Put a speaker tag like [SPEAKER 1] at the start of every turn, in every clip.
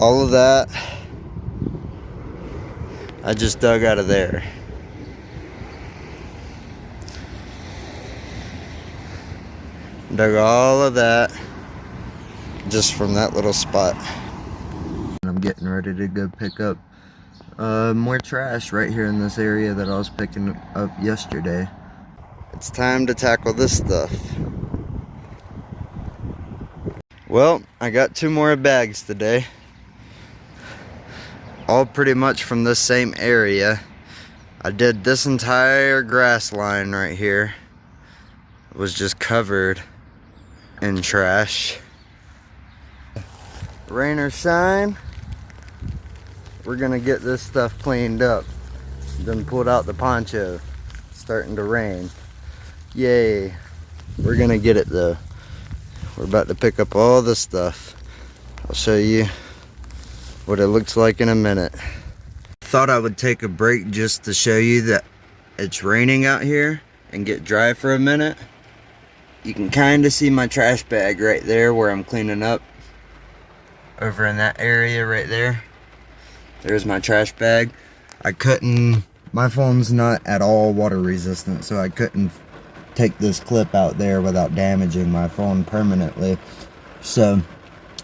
[SPEAKER 1] All of that I just dug out of there. Dug all of that just from that little spot. And I'm getting ready to go pick up more trash right here in this area that I was picking up yesterday. It's time to tackle this stuff. Well, I got 2 more bags today. All pretty much from this same area. I did this entire grass line right here. It was just covered in trash. Rain or shine, we're gonna get this stuff cleaned up. Then pulled out the poncho. It's starting to rain. Yay. We're gonna get it though. We're about to pick up all this stuff. I'll show you what it looks like in a minute. Thought I would take a break just to show you that it's raining out here and get dry for a minute. You can kind of see my trash bag right there where I'm cleaning up. Over in that area right there. There's my trash bag. My phone's not at all water resistant, so I couldn't take this clip out there without damaging my phone permanently. So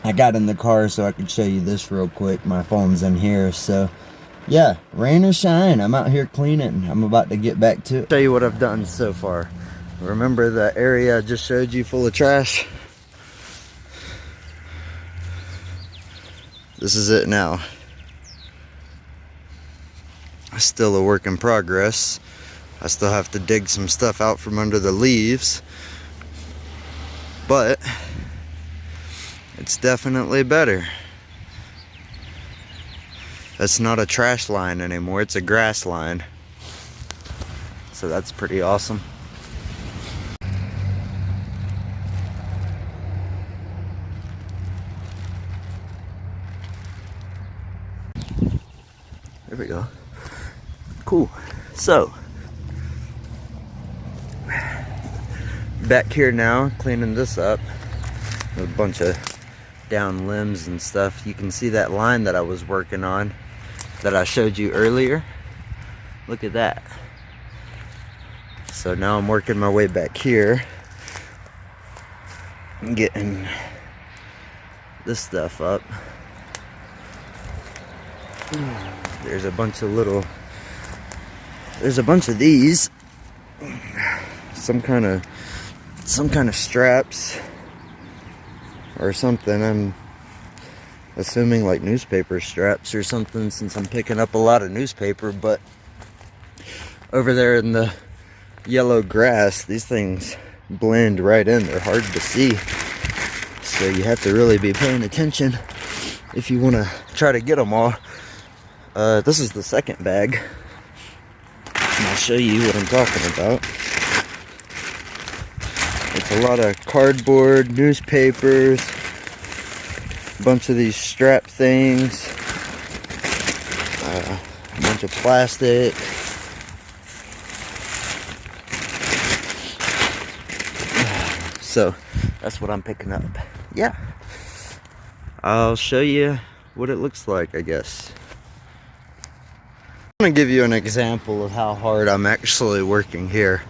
[SPEAKER 1] I got in the car so I could show you this real quick. My phone's in here, so yeah, rain or shine, I'm out here cleaning. I'm about to get back to it. Show you what I've done so far. Remember the area I just showed you full of trash? This is it now. It's still a work in progress. I still have to dig some stuff out from under the leaves, but it's definitely better. It's not a trash line anymore, it's a grass line. So that's pretty awesome. There we go. Cool. So, back here now, cleaning this up. A bunch of down limbs and stuff. You can see that line that I was working on that I showed you earlier. Look at that. So now I'm working my way back here and getting this stuff up. There's a bunch of these. Some kind of straps or something. I'm assuming like newspaper straps or something, since I'm picking up a lot of newspaper. But over there in the yellow grass, these things blend right in. They're hard to see, so you have to really be paying attention if you want to try to get them all. This is the second bag, and I'll show you what I'm talking about. It's a lot of cardboard, newspapers, a bunch of these strap things, a bunch of plastic. So that's what I'm picking up. Yeah, I'll show you what it looks like, I guess. I'm going to give you an example of how hard I'm actually working here.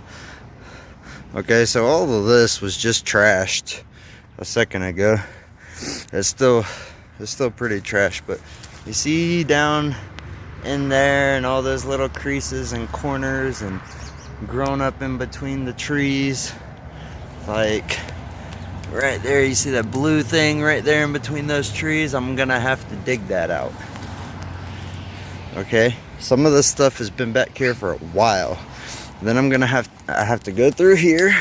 [SPEAKER 1] Okay, so all of this was just trashed a second ago. It's still pretty trash, but you see down in there and all those little creases and corners and grown up in between the trees. Like right there, you see that blue thing right there in between those trees? I'm gonna have to dig that out. Okay, some of this stuff has been back here for a while. Then I have to go through here,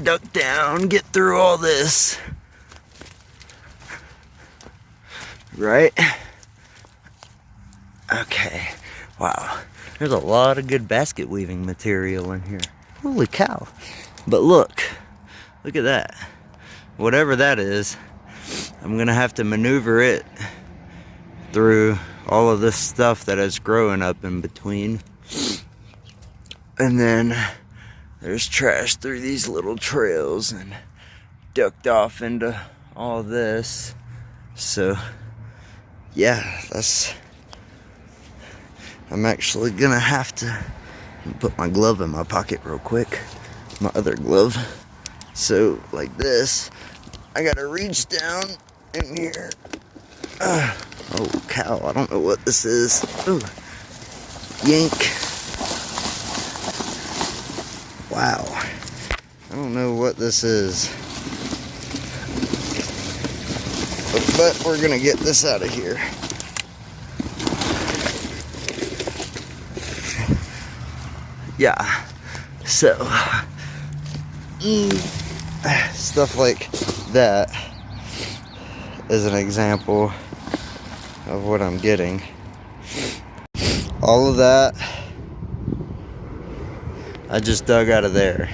[SPEAKER 1] duck down, get through all this, right? Okay, wow, there's a lot of good basket weaving material in here. Holy cow. But look at that. Whatever that is, I'm gonna have to maneuver it through all of this stuff that is growing up in between. And then there's trash through these little trails and ducked off into all this. So yeah, I'm actually gonna have to put my glove in my pocket real quick. My other glove. So, like this, I gotta reach down in here. Oh, cow, I don't know what this is. Ooh. Yank. Wow. I don't know what this is. But we're gonna get this out of here. Yeah. So, stuff like that is an example of what I'm getting. All of that I just dug out of there.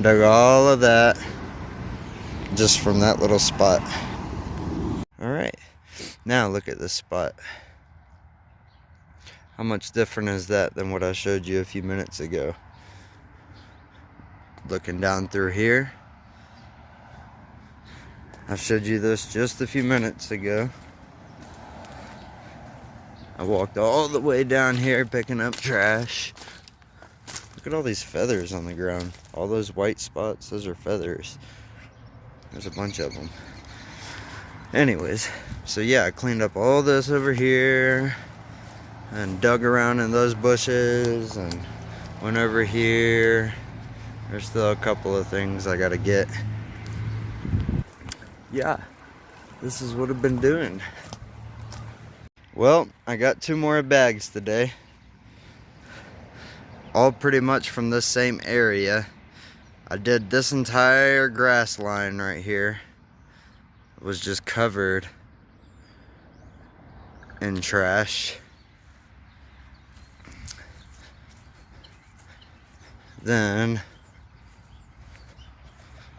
[SPEAKER 1] Dug all of that just from that little spot. Alright, now look at this spot. How much different is that than what I showed you a few minutes ago? Looking down through here, I showed you this just a few minutes ago. I walked all the way down here picking up trash. Look at all these feathers on the ground. All those white spots, those are feathers. There's a bunch of them. Anyways, so yeah, I cleaned up all this over here and dug around in those bushes and went over here. There's still a couple of things I gotta get. Yeah, this is what I've been doing. Well, I got 2 more bags today. All pretty much from this same area. I did this entire grass line right here. It was just covered in trash. Then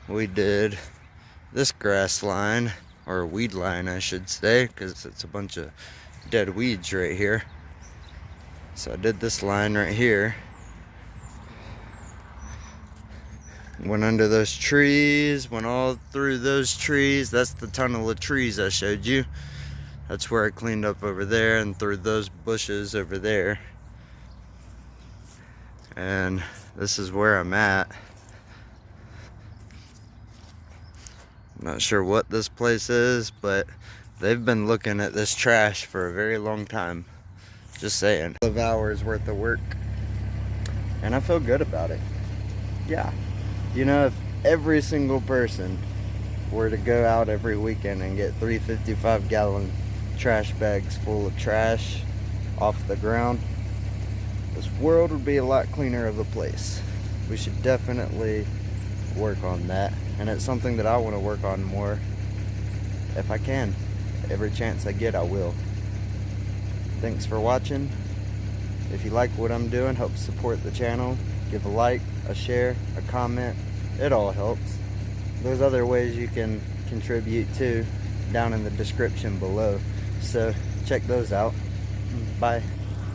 [SPEAKER 1] we did this grass line, or weed line I should say, because it's a bunch of dead weeds right here. So I did this line right here. Went under those trees, went all through those trees. That's the tunnel of trees I showed you. That's where I cleaned up over there and through those bushes over there. And this is where I'm at. I'm not sure what this place is, but they've been looking at this trash for a very long time. Just saying. 12 hours worth of work. And I feel good about it. Yeah. You know, if every single person were to go out every weekend and get 3 55-gallon trash bags full of trash off the ground, this world would be a lot cleaner of a place. We should definitely work on that. And it's something that I want to work on more if I can. Every chance I get, I will. Thanks for watching. If you like what I'm doing, help support the channel. Give a like, a share, a comment. It all helps. There's other ways you can contribute too down in the description below. So check those out. Bye.